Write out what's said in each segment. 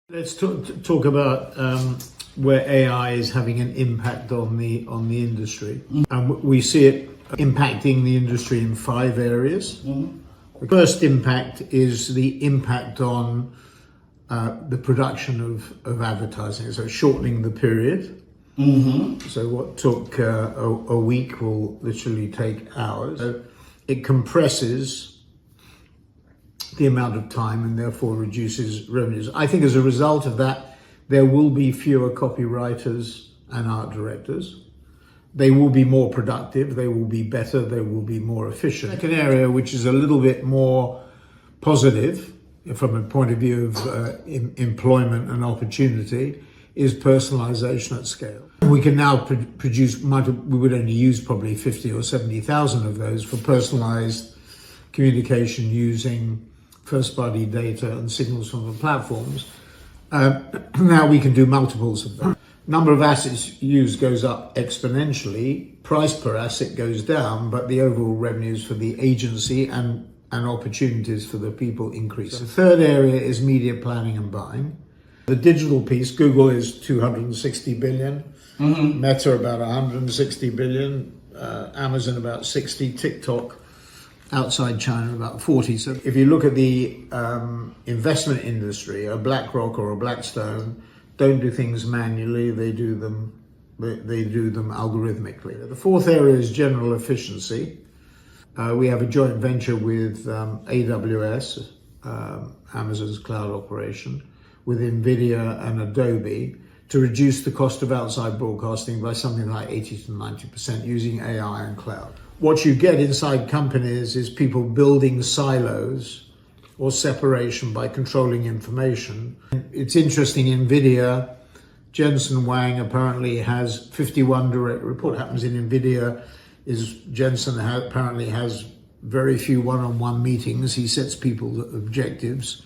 Let's talk about where AI is having an impact on the industry, and we see it impacting the industry in 5 areas. The first impact is the impact on the production of advertising, so shortening the period. So what took a week will literally take hours. So it compresses the amount of time and therefore reduces revenues. I think as a result of that, there will be fewer copywriters and art directors. They will be more productive, they will be better, they will be more efficient. The second area, which is a little bit more positive from a point of view of employment and opportunity, is personalization at scale. We can now produce, we would only use probably 50 or 70,000 of those for personalized communication using first-party data and signals from the platforms. Now we can do multiples of that. Number of assets used goes up exponentially, price per asset goes down, but the overall revenues for the agency and opportunities for the people increase. The third area is media planning and buying. The digital piece, Google is 260 billion, Meta about 160 billion, Amazon about 60, TikTok outside China about 40. So if you look at the investment industry, a BlackRock or a Blackstone don't do things manually, they do them algorithmically. The fourth area is general efficiency. We have a joint venture with AWS, Amazon's cloud operation, with NVIDIA and Adobe to reduce the cost of outside broadcasting by something like 80 to 90% using AI and cloud. What you get inside companies is people building silos or separation by controlling information. It's interesting, NVIDIA, Jensen Huang apparently has 51 direct report. Happens in NVIDIA is Jensen apparently has very few one-on-one meetings. He sets people objectives.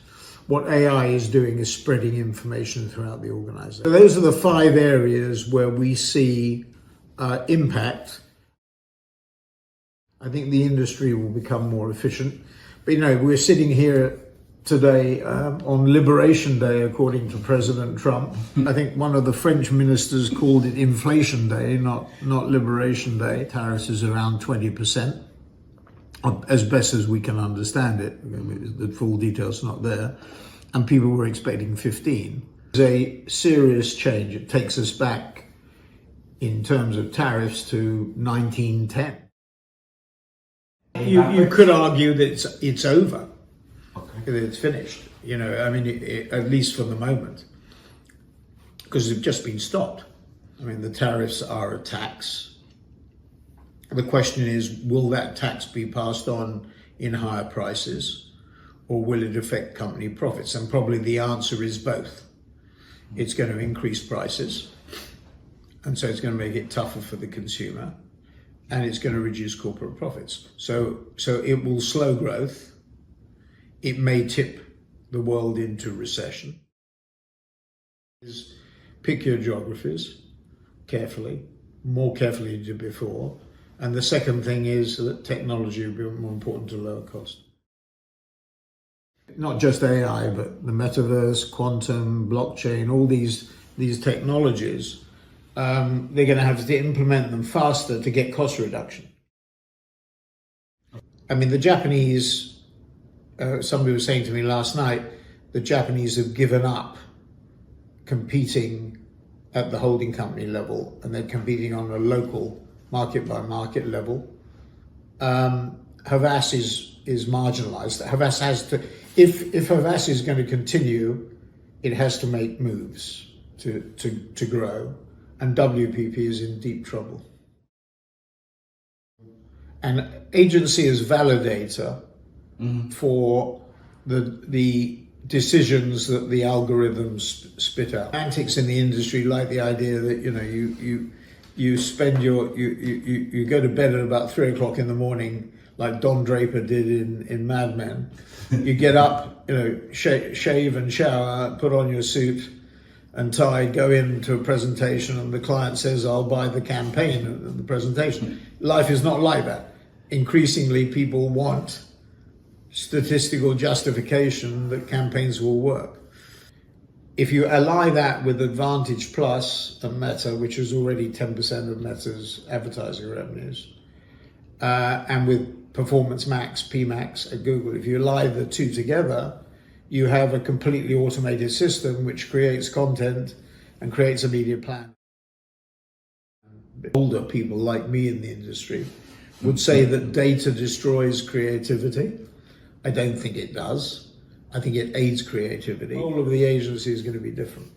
What AI is doing is spreading information throughout the organization. So those are the 5 areas where we see impact. I think the industry will become more efficient. But we're sitting here today on Liberation Day, according to President Trump. I think one of the French ministers called it Inflation Day, not Liberation Day. Tariffs is around 20%, as best as we can understand it. The full details not there. And people were expecting 15. It's a serious change. It takes us back in terms of tariffs to 1910. You could argue that it's over, that it's finished, at least for the moment, because they've just been stopped. The tariffs are a tax. The question is, will that tax be passed on in higher prices, or will it affect company profits? And probably the answer is both. It's going to increase prices, and so it's going to make it tougher for the consumer, and it's going to reduce corporate profits. So it will slow growth. It may tip the world into recession. Pick your geographies carefully, more carefully than before. And the second thing is that technology will be more important to lower cost. Not just AI, but the metaverse, quantum, blockchain, all these technologies, they're going to have to implement them faster to get cost reduction. The Japanese, somebody was saying to me last night, the Japanese have given up competing at the holding company level, and they're competing on a local market by market level. Havas is marginalized. Havas has to, if Havas is going to continue, it has to make moves to grow. And WPP is in deep trouble. And agency is validator for the decisions that the algorithms spit out. Antics in the industry like the idea that you spend you go to bed at about 3 o'clock in the morning, like Don Draper did in Mad Men. You get up, shave and shower, put on your suit and tie, go into a presentation, and the client says, I'll buy the campaign and the presentation. Life is not like that. Increasingly, people want statistical justification that campaigns will work. If you ally that with Advantage Plus and Meta, which is already 10% of Meta's advertising revenues, and with Performance Max, PMax at Google, if you ally the two together, you have a completely automated system which creates content and creates a media plan. Older people like me in the industry would say that data destroys creativity. I don't think it does. I think it aids creativity. All of the agency is going to be different.